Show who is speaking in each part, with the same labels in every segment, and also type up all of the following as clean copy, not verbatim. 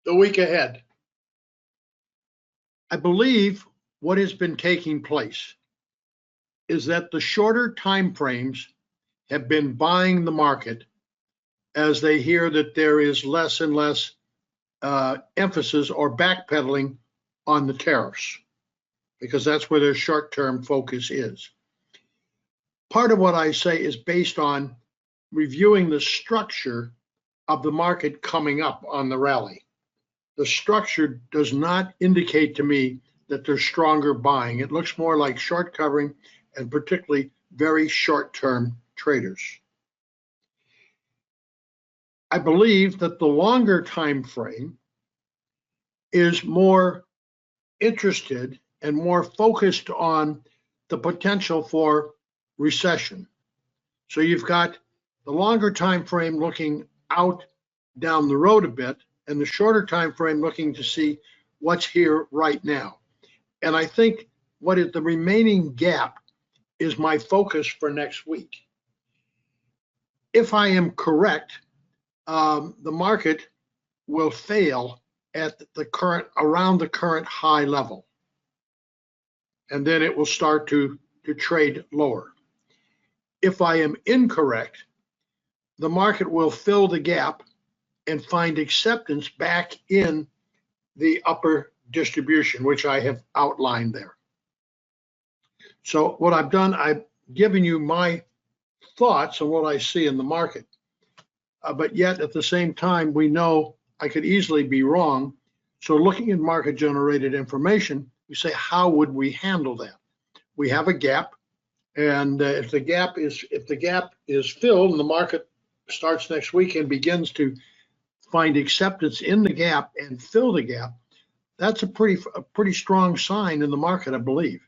Speaker 1: the week ahead. I believe what has been taking place is that the shorter time frames have been buying the market as they hear that there is less and less emphasis or backpedaling on the tariffs, because that's where their short-term focus is. Part of what I say is based on reviewing the structure of the market coming up on the rally. The structure does not indicate to me that there's stronger buying. It looks more like short covering, and particularly very short-term traders. I believe that the longer time frame is more interested and more focused on the potential for recession. So you've got the longer time frame looking out down the road a bit, and the shorter time frame looking to see what's here right now. And I think what is the remaining gap is my focus for next week. If I am correct, the market will fail at around the current high level, and then it will start to trade lower. If I am incorrect, the market will fill the gap and find acceptance back in the upper distribution, which I have outlined there. So what I've done, I've given you my thoughts on what I see in the market. But yet at the same time, we know I could easily be wrong. So looking at market generated information, we say, how would we handle that? We have a gap, and if the gap is filled and the market starts next week and begins to find acceptance in the gap and fill the gap, that's a pretty strong sign in the market, I believe.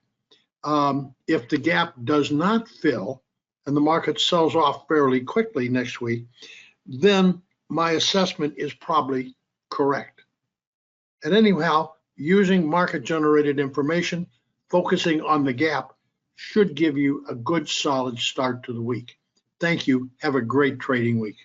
Speaker 1: If the gap does not fill and the market sells off fairly quickly next week, then my assessment is probably correct. And anyhow, using market generated information, focusing on the gap, should give you a good solid start to the week. Thank you. Have a great trading week.